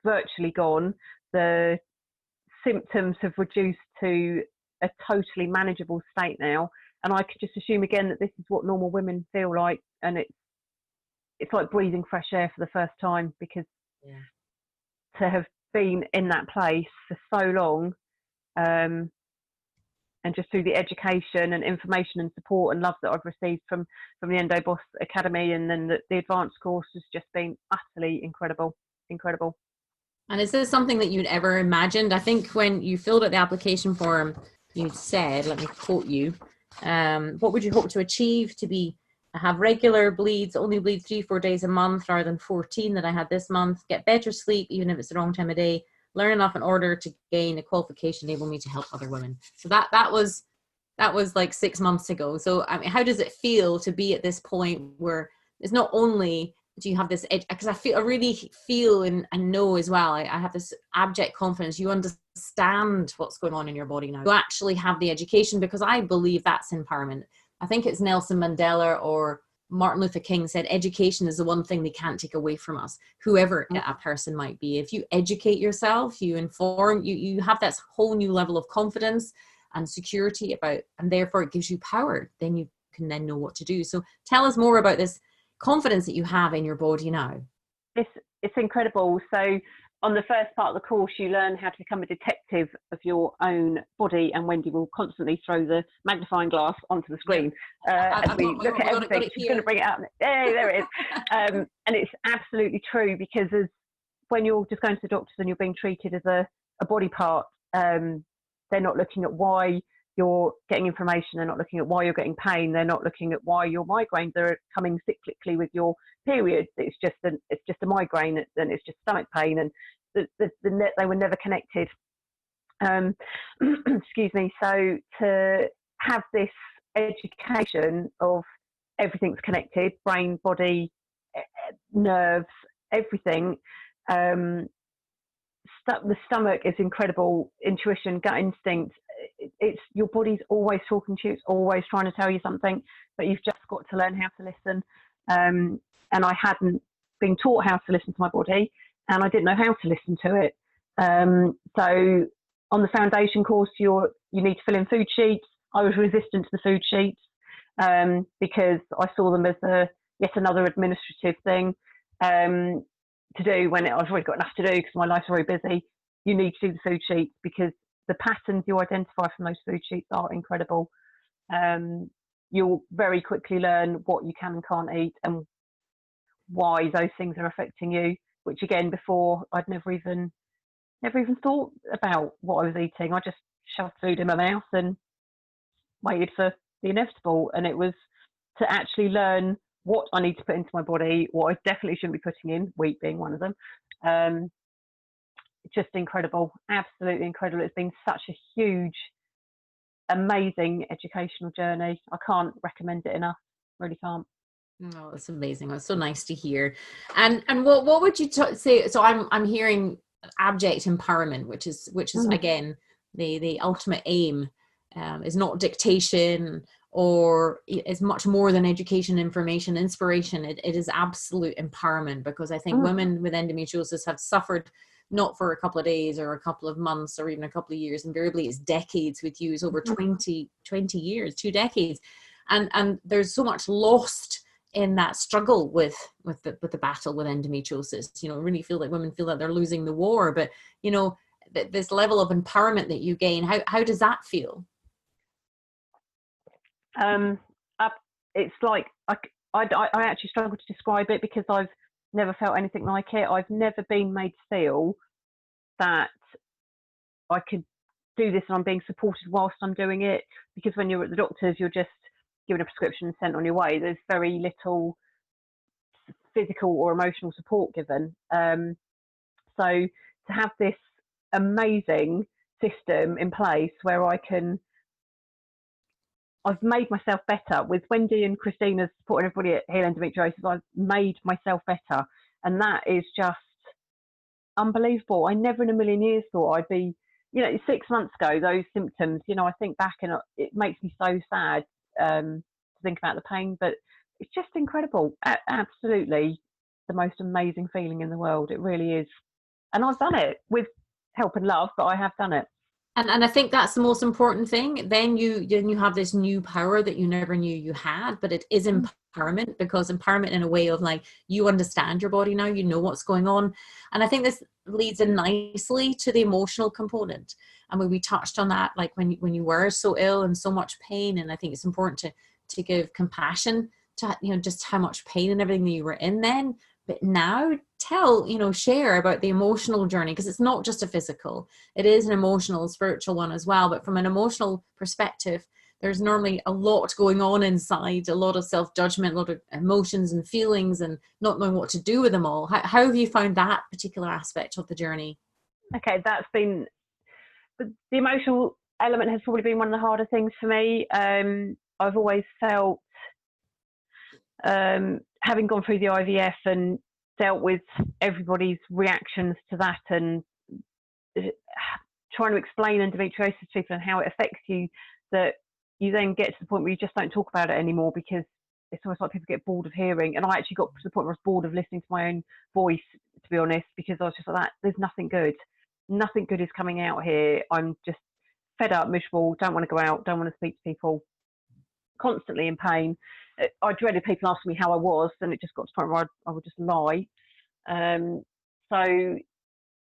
virtually gone. The symptoms have reduced to a totally manageable state now. And I could just assume again that this is what normal women feel like, and it's like breathing fresh air for the first time, because to have been in that place for so long, and just through the education and information and support and love that I've received from the EndoBoss Academy, and then the advanced course has just been utterly incredible. And is this something that you'd ever imagined? I think when you filled out the application form, you said, let me quote you, what would you hope to achieve? Have regular bleeds, only bleed 3-4 days a month rather than 14 that I had this month, get better sleep even if it's the wrong time of day, learn enough in order to gain a qualification enable me to help other women. So that was like 6 months ago. So I mean, how does it feel to be at this point where it's not only do you have this edge, because I really feel and know as well, I have this abject confidence you understand what's going on in your body now. You actually have the education, because I believe that's empowerment. I think it's Nelson Mandela or Martin Luther King said, education is the one thing they can't take away from us, whoever a person might be. If you educate yourself, you inform, you have that whole new level of confidence and security about, and therefore it gives you power. Then you can then know what to do. So tell us more about this confidence that you have in your body now. It's incredible. So on the first part of the course, you learn how to become a detective of your own body, and Wendy will constantly throw the magnifying glass onto the screen as we look at everything. She's going to bring it up. Hey, there it is. And it's absolutely true, because when you're just going to the doctors and you're being treated as a body part, they're not looking at why you're getting inflammation. They're not looking at why you're getting pain. They're not looking at why your migraines are coming cyclically with your periods. It's just a migraine, and it's just stomach pain, and they were never connected. Excuse me. So to have this education of everything's connected, brain, body, nerves, everything. The stomach is incredible. Intuition, gut instinct. It's your body's always talking to you. It's always trying to tell you something, but you've just got to learn how to listen. And I hadn't been taught how to listen to my body, and I didn't know how to listen to it. So on the foundation course, you need to fill in food sheets. I was resistant to the food sheets because I saw them as yet another administrative thing to do when I've already got enough to do because my life's very busy. You need to do the food sheets because the patterns you identify from those food sheets are incredible. You'll very quickly learn what you can and can't eat and why those things are affecting you, which again, before I'd never even thought about what I was eating. I just shoved food in my mouth and waited for the inevitable. And it was to actually learn what I need to put into my body, what I definitely shouldn't be putting in, wheat being one of them. Just incredible, absolutely incredible. It's been such a huge, amazing educational journey. I can't recommend it enough, really can't. Oh, that's amazing. That's so nice to hear. And what would you say? So I'm hearing abject empowerment, which is again the ultimate aim. Is not dictation, or is much more than education, information, inspiration. It is absolute empowerment, because I think women with endometriosis have suffered not for a couple of days or a couple of months or even a couple of years. Invariably it's decades. With you is over 20 years, 2 decades. And there's so much lost in that struggle with the battle with endometriosis. I really feel like women feel that they're losing the war, but this level of empowerment that you gain, how does that feel? It's like I actually struggle to describe it because I've never felt anything like it. I've never been made to feel that I could do this and I'm being supported whilst I'm doing it, because when you're at the doctor's, you're just given a prescription and sent on your way. There's very little physical or emotional support given. So to have this amazing system in place where I've made myself better with Wendy and Christina supporting everybody at Heal Endometriosis. I've made myself better, and that is just unbelievable. I never in a million years thought I'd be, 6 months ago, those symptoms, I think back and it makes me so sad to think about the pain, but it's just incredible. Absolutely the most amazing feeling in the world. It really is. And I've done it with help and love, but I have done it. And I think that's the most important thing. Then you have this new power that you never knew you had, but it is empowerment, because empowerment in a way of like, you understand your body now, you know what's going on. And I think this leads in nicely to the emotional component. And when we touched on that, like when you were so ill and so much pain, and I think it's important to give compassion to, just how much pain and everything that you were in then. But now share about the emotional journey, because it's not just a physical, it is an emotional, spiritual one as well. But from an emotional perspective, there's normally a lot going on inside, a lot of self-judgment, a lot of emotions and feelings, and not knowing what to do with them all. How have you found that particular aspect of the journey? Okay, that's been, the emotional element has probably been one of the harder things for me. I've always felt, having gone through the IVF and dealt with everybody's reactions to that, and trying to explain endometriosis to people and how it affects you, that you then get to the point where you just don't talk about it anymore because it's almost like people get bored of hearing. And I actually got to the point where I was bored of listening to my own voice, to be honest, because I was just like that. There's nothing good. Nothing good is coming out here. I'm just fed up, miserable, don't want to go out, don't want to speak to people, constantly in pain. I dreaded people asking me how I was, and it just got to the point where I would just lie. So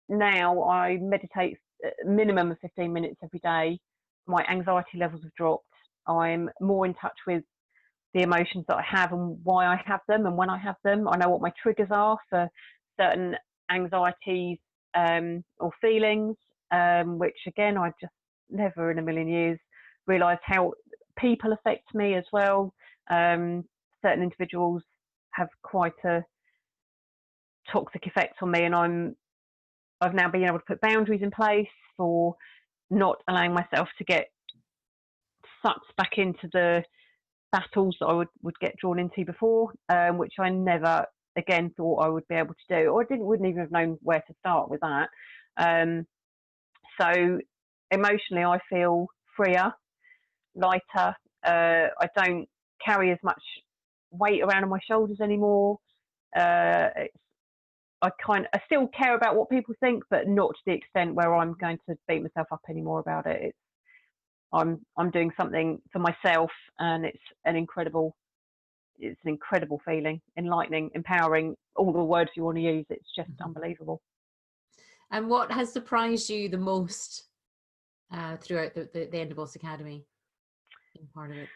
now I meditate a minimum of 15 minutes every day. My anxiety levels have dropped. I'm more in touch with the emotions that I have and why I have them and when I have them. I know what my triggers are for certain anxieties or feelings, which again, I just never in a million years realised how people affect me as well. Certain individuals have quite a toxic effect on me, and I've now been able to put boundaries in place for not allowing myself to get sucked back into the battles that I would get drawn into before, which I never again thought I would be able to do, or wouldn't even have known where to start with that. So emotionally, I feel freer, lighter. I don't carry as much weight around on my shoulders anymore. I still care about what people think, but not to the extent where I'm going to beat myself up anymore about it. I'm doing something for myself, and it's an incredible feeling, enlightening, empowering, all the words you want to use. It's just unbelievable. And what has surprised you the most throughout the Endoboss Academy? Being part of it.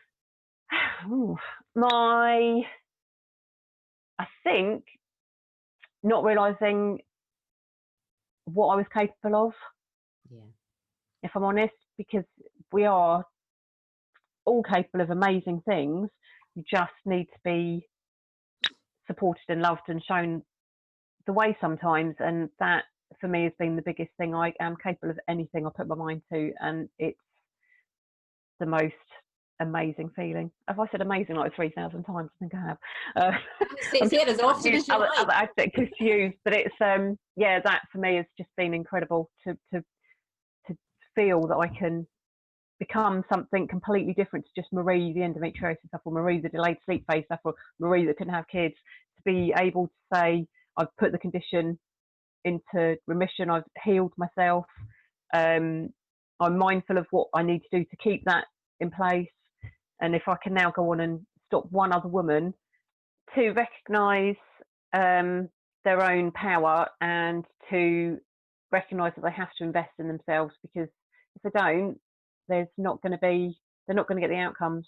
I think not realising what I was capable of. Yeah. If I'm honest, because we are all capable of amazing things. You just need to be supported and loved and shown the way sometimes. And that, for me, has been the biggest thing. I am capable of anything I put my mind to, and it's the most amazing feeling. Have I said amazing like 3,000 times? I think I have. Say it as often as you like. Other adjectives to use, but it's that for me has just been incredible to feel that I can become something completely different to just Marie, the endometriosis sufferer, Marie, the delayed sleep phase sufferer, Marie that couldn't have kids. To be able to say I've put the condition into remission, I've healed myself. I'm mindful of what I need to do to keep that in place. And if I can now go on and stop one other woman to recognise their own power and to recognise that they have to invest in themselves, because if they don't, they're not going to get the outcomes.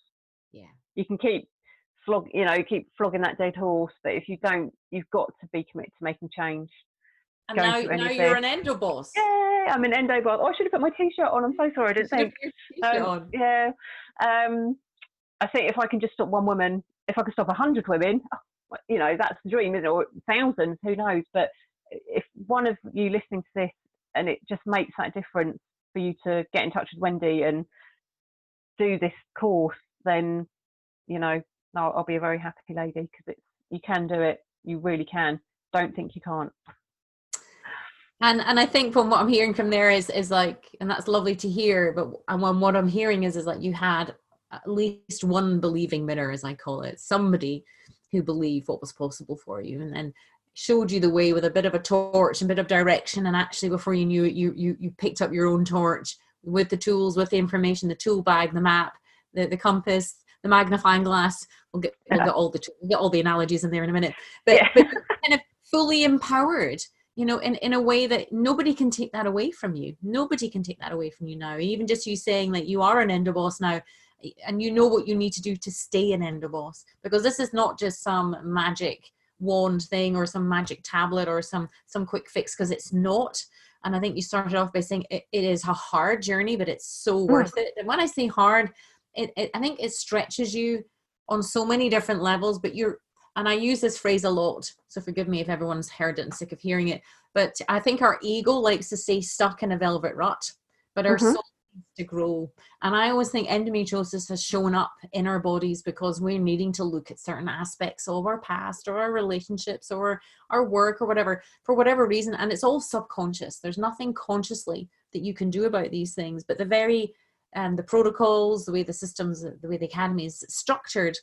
Yeah. You can keep flogging that dead horse, but if you don't, you've got to be committed to making change. And now you're an Endoboss. Yeah, I'm an Endoboss. Oh, I should have put my t-shirt on. I'm so sorry, I didn't think. Yeah. I think if I can just stop one woman, if I could stop 100 women, that's the dream, isn't it? Or thousands, who knows? But if one of you listening to this, and it just makes that difference for you to get in touch with Wendy and do this course, then I'll be a very happy lady, because you can do it. You really can. Don't think you can't. And I think from what I'm hearing from there is like, and that's lovely to hear, but what I'm hearing is like you had at least one believing mirror, as I call it, somebody who believed what was possible for you, and then showed you the way with a bit of a torch and a bit of direction. And actually, before you knew it, you picked up your own torch with the tools, with the information, the tool bag, the map, the compass, the magnifying glass. We'll get all the analogies in there in a minute, but kind of fully empowered, in a way that nobody can take that away from you. Nobody can take that away from you now. Even just you saying that you are an Endoboss now, and you know what you need to do to stay an Endoboss, because this is not just some magic wand thing or some magic tablet or some quick fix, because it's not. And I think you started off by saying it is a hard journey, but it's so worth it. And when I say hard, I think it stretches you on so many different levels, but and I use this phrase a lot, so forgive me if everyone's heard it and sick of hearing it, but I think our ego likes to stay stuck in a velvet rut, but our soul needs to grow. And I always think endometriosis has shown up in our bodies because we're needing to look at certain aspects of our past or our relationships or our work or whatever, for whatever reason. And it's all subconscious. There's nothing consciously that you can do about these things, but the protocols, the way the systems, the way the academy is structured,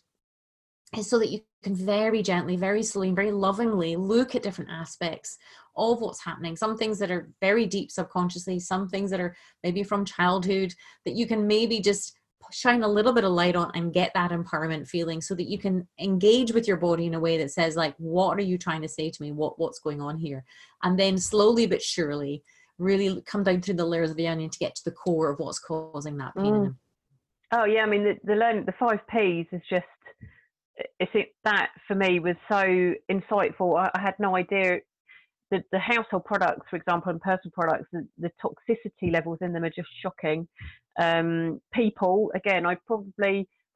is so that you can very gently, very slowly, and very lovingly look at different aspects of what's happening. Some things that are very deep subconsciously, some things that are maybe from childhood, that you can maybe just shine a little bit of light on and get that empowerment feeling, so that you can engage with your body in a way that says, like, what are you trying to say to me? What's going on here? And then slowly but surely really come down through the layers of the onion to get to the core of what's causing that pain in them. Oh yeah, I mean the 5 Ps is just, that for me was so insightful. I had no idea that the household products, for example, and personal products, the toxicity levels in them are just shocking. People, again, I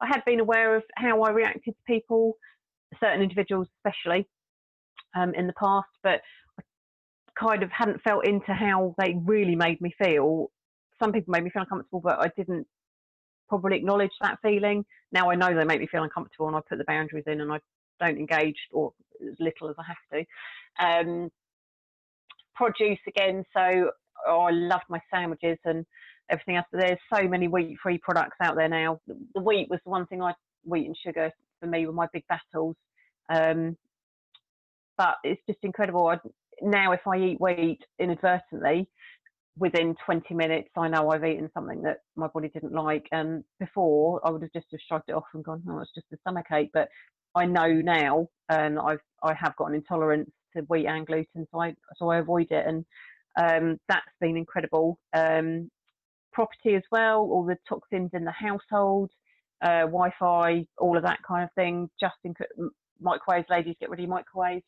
had been aware of how I reacted to people, certain individuals especially, in the past, but I kind of hadn't felt into how they really made me feel. Some people made me feel uncomfortable, but I didn't probably acknowledge that feeling. Now I know they make me feel uncomfortable, and I put the boundaries in, and I don't engage, or as little as I have to. Produce again, so I loved my sandwiches and everything else, but there's so many wheat-free products out there now. The wheat was the one thing wheat and sugar for me were my big battles. But it's just incredible. Now if I eat wheat inadvertently, within 20 minutes, I know I've eaten something that my body didn't like. And before, I would have just shrugged it off and gone, "Oh, it's just a stomachache." But I know now, and I have got an intolerance to wheat and gluten, so I avoid it, and that's been incredible. Property as well, all the toxins in the household, Wi-Fi, all of that kind of thing. Just microwaves, ladies, get rid of your microwaves.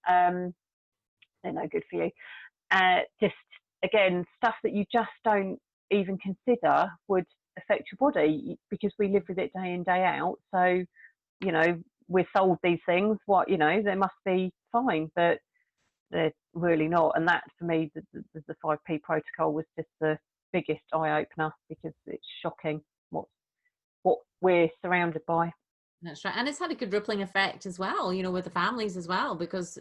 They're no good for you. Just again, stuff that you just don't even consider would affect your body, because we live with it day in, day out. So, we're sold these things, they must be fine, but they're really not. And that, for me, the 5P protocol was just the biggest eye opener, because it's shocking what we're surrounded by. That's right. And it's had a good rippling effect as well, with the families as well, because,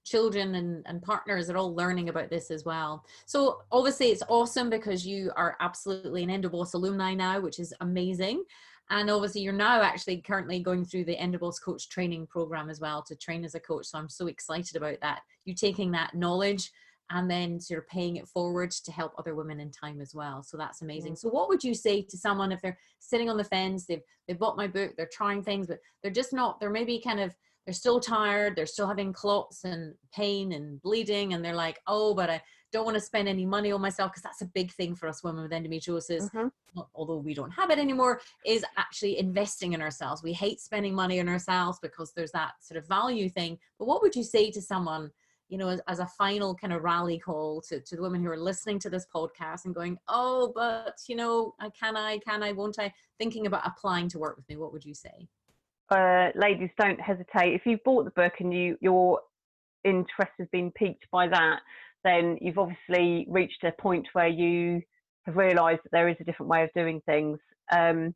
children and partners are all learning about this as well. So obviously it's awesome, because you are absolutely an Endoboss alumni now, which is amazing. And obviously you're now actually currently going through the Endoboss coach training program as well, to train as a coach. So I'm so excited about that. You taking that knowledge and then sort of paying it forward to help other women in time as well. So that's amazing. So what would you say to someone if they're sitting on the fence, they've bought my book, they're trying things, but they're just not, they're maybe they're still tired, they're still having clots and pain and bleeding, and they're like, oh, but I don't want to spend any money on myself, because that's a big thing for us women with endometriosis, although we don't have it anymore, is actually investing in ourselves. We hate spending money on ourselves because there's that sort of value thing. But what would you say to someone, as a final kind of rally call to the women who are listening to this podcast and going, oh, but, won't I, thinking about applying to work with me? What would you say? Ladies, don't hesitate. If you've bought the book and your interest has been piqued by that, then you've obviously reached a point where you have realised that there is a different way of doing things. When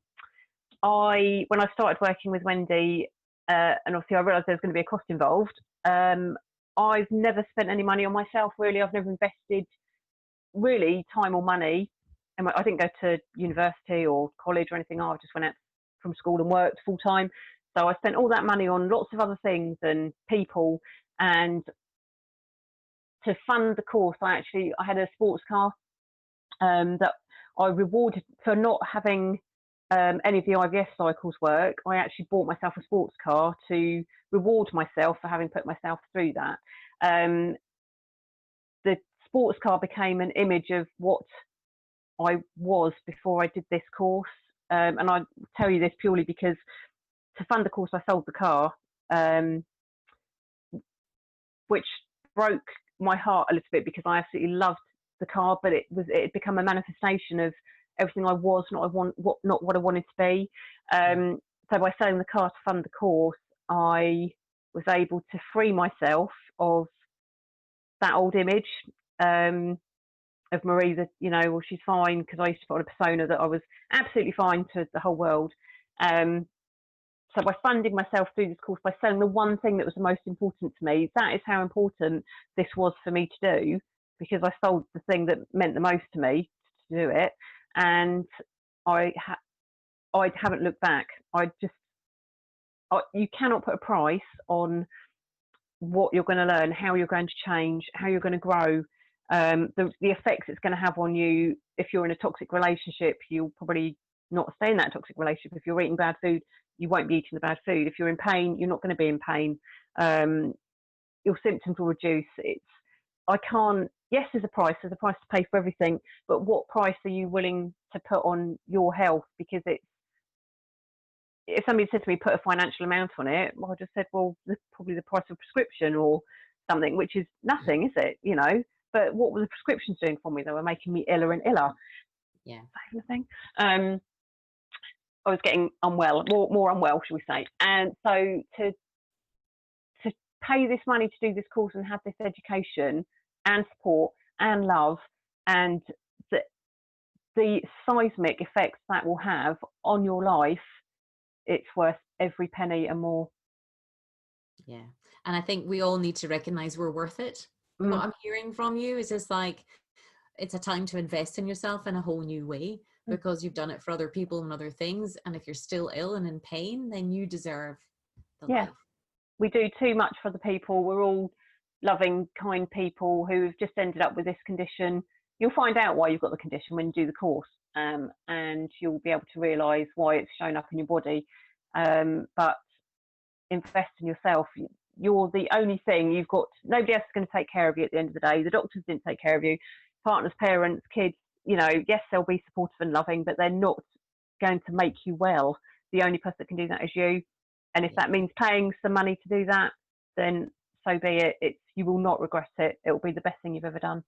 I started working with Wendy, and obviously I realised there was going to be a cost involved, I've never spent any money on myself, really. I've never invested really time or money. And I didn't go to university or college or anything. I just went out from school and worked full time. So I spent all that money on lots of other things and people. And to fund the course, I had a sports car that I rewarded for not having any of the IVF cycles work. I actually bought myself a sports car to reward myself for having put myself through that. The sports car became an image of what I was before I did this course. And I tell you this purely because to fund the course, I sold the car, which broke my heart a little bit, because I absolutely loved the car, but it had become a manifestation of everything I was, not what I wanted to be. So by selling the car to fund the course, I was able to free myself of that old image of Marie, that, well, she's fine, because I used to put on a persona that I was absolutely fine to the whole world. So by funding myself through this course, by selling the one thing that was the most important to me, that is how important this was for me to do, because I sold the thing that meant the most to me to do it. And I haven't looked back. you cannot put a price on what you're going to learn, how you're going to change, how you're going to grow, the effects it's going to have on you. If you're in a toxic relationship, you'll probably not stay in that toxic relationship. If you're eating bad food, you won't be eating the bad food. If you're in pain, you're not going to be in pain. Your symptoms will reduce. Yes, there's a price to pay for everything, but what price are you willing to put on your health? Because if somebody said to me, put a financial amount on it, well, I just said, well, probably the price of a prescription or something, which is nothing, is it? But what were the prescriptions doing for me? They were making me iller and iller. Yeah. That kind of thing. I was getting unwell, more unwell, shall we say. And so to pay this money to do this course and have this education and support and love and the seismic effects that will have on your life, it's worth every penny and more. Yeah. And I think we all need to recognize we're worth it. What I'm hearing from you is just like, it's a time to invest in yourself in a whole new way, because you've done it for other people and other things. And if you're still ill and in pain, then you deserve the life. We do too much for the people. We're all loving, kind people who've just ended up with this condition. You'll find out why you've got the condition when you do the course, and you'll be able to realise why it's shown up in your body. But invest in yourself. You're the only thing you've got. Nobody else is going to take care of you at the end of the day. The doctors didn't take care of you. Partners, parents, kids, yes, they'll be supportive and loving, but they're not going to make you well. The only person that can do that is you. And if that means paying some money to do that, then so be it. You will not regret it. It will be the best thing you've ever done.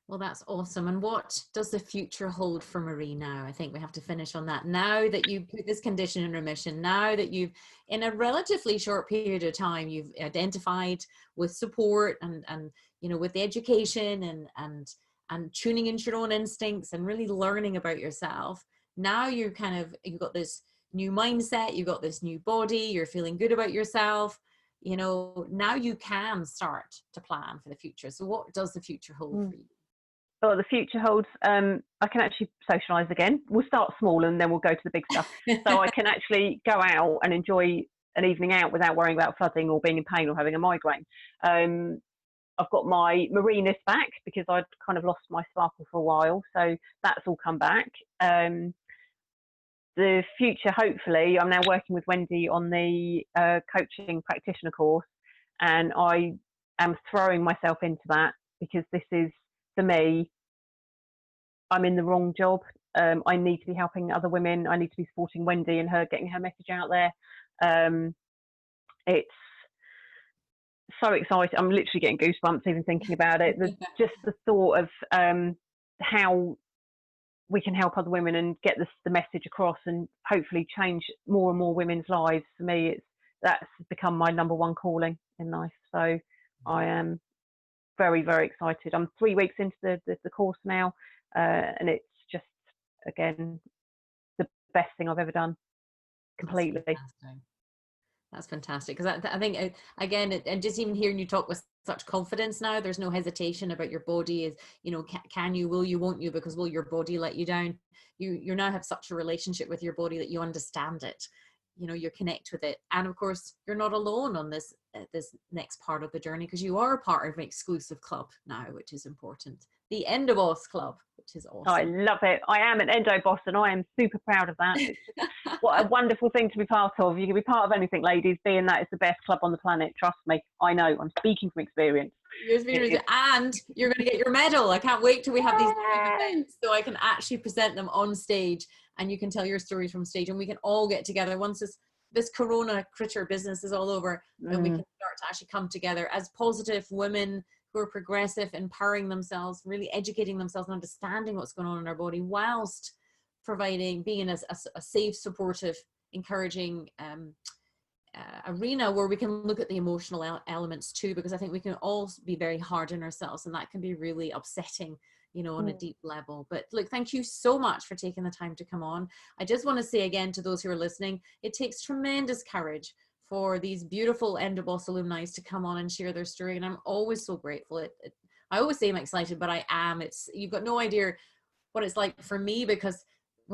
Well, that's awesome. And what does the future hold for Marie now? I think we have to finish on that. Now that you put this condition in remission, now that you've, in a relatively short period of time, you've identified with support and with the education and tuning into your own instincts and really learning about yourself. Now you've got this new mindset, you've got this new body, you're feeling good about yourself. Now you can start to plan for the future. So what does the future hold for you? Well, the future holds, I can actually socialise again. We'll start small and then we'll go to the big stuff. So I can actually go out and enjoy an evening out without worrying about flooding or being in pain or having a migraine. I've got my mariness back because I'd kind of lost my sparkle for a while. So that's all come back. The future, hopefully, I'm now working with Wendy on the coaching practitioner course, and I am throwing myself into that because this is, for me, I'm in the wrong job. I need to be helping other women. I need to be supporting Wendy and her getting her message out there. It's so exciting. I'm literally getting goosebumps even thinking about it. Just the thought of how we can help other women and get the message across and hopefully change more and more women's lives. For me, that's become my number one calling in life. So I am very, very excited. I'm 3 weeks into the course now, and it's just, again, the best thing I've ever done. Completely. That's fantastic. Because I think, again, and just even hearing you talk with such confidence now, there's no hesitation about your body is, can you, will you, won't you, because will your body let you down? You now have such a relationship with your body that you understand it, you connect with it. And of course, you're not alone on this next part of the journey, because you are a part of an exclusive club now, which is important. The Endoboss Club, which is awesome. I love it. I am an Endoboss and I am super proud of that. What a wonderful thing to be part of. You can be part of anything, ladies, being that it's the best club on the planet. Trust me. I know. I'm speaking from experience. And you're going to get your medal. I can't wait till we have these events so I can actually present them on stage and you can tell your stories from stage and we can all get together once this corona critter business is all over and we can start to actually come together as positive women who are progressive, empowering themselves, really educating themselves and understanding what's going on in our body whilst being a safe, supportive, encouraging arena where we can look at the emotional elements too, because I think we can all be very hard on ourselves and that can be really upsetting, on a deep level. But look, thank you so much for taking the time to come on. I just want to say again to those who are listening, it takes tremendous courage for these beautiful Endoboss alumni to come on and share their story. And I'm always so grateful. I always say I'm excited, but I am. You've got no idea what it's like for me, because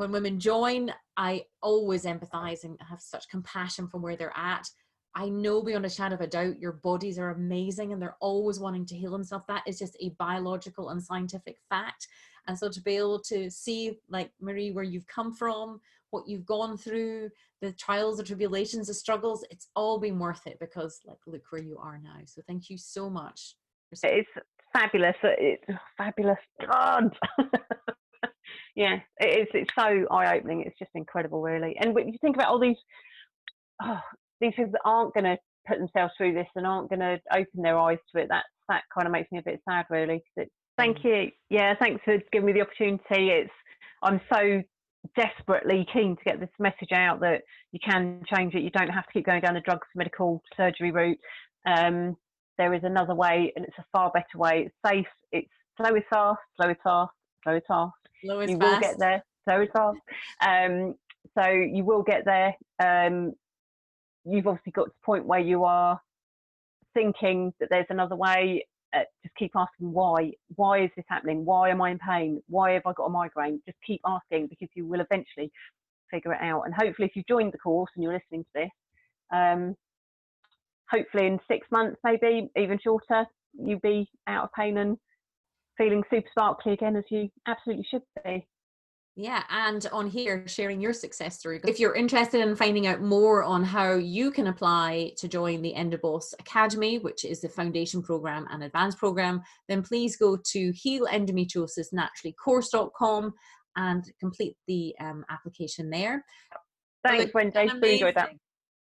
when women join, I always empathize and have such compassion for where they're at. I know beyond a shadow of a doubt your bodies are amazing and they're always wanting to heal themselves. That is just a biological and scientific fact. And so to be able to see, like Marie, where you've come from, what you've gone through, the trials, the tribulations, the struggles, it's all been worth it, because like, look where you are now. So thank you so much. It's fabulous. It's fabulous. God. Yeah, it's so eye-opening. It's just incredible, really. And when you think about all these people that aren't going to put themselves through this and aren't going to open their eyes to it, that kind of makes me a bit sad, really. Thank you. Yeah, thanks for giving me the opportunity. I'm so desperately keen to get this message out that you can change it. You don't have to keep going down the drugs, medical, surgery route. There is another way, and it's a far better way. It's safe. It's slow is fast, slow is fast, slow is fast. Slow is you fast. Will get there. Slow is fast. So you will get there. You've obviously got to the point where you are thinking that there's another way. Just keep asking why. Why is this happening? Why am I in pain? Why have I got a migraine? Just keep asking, because you will eventually figure it out. And hopefully, if you've joined the course and you're listening to this, hopefully in 6 months, maybe even shorter, you'll be out of pain and feeling super sparkly again, as you absolutely should be. Yeah, and on here, sharing your success story. If you're interested in finding out more on how you can apply to join the Endoboss Academy, which is the foundation program and advanced program, then please go to healendometriosisnaturallycourse.com and complete the application there. Thanks, Wendy. Really enjoyed that.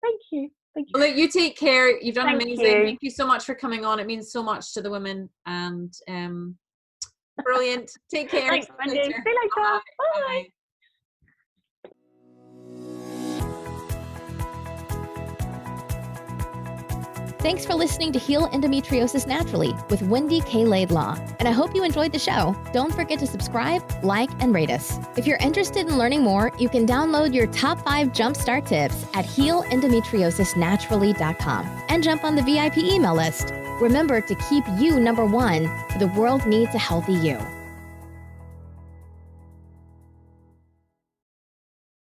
Thank you. Thank you. Well, look, you take care. You've done amazing. You. Thank you so much for coming on. It means so much to the women, and brilliant. Take care. Thanks, Wendy. See you later. Bye. Bye. Thanks for listening to Heal Endometriosis Naturally with Wendy K. Laidlaw, and I hope you enjoyed the show. Don't forget to subscribe, like, and rate us. If you're interested in learning more, you can download your top 5 jumpstart tips at healendometriosisnaturally.com and jump on the VIP email list. Remember to keep you number one. The world needs a healthy you.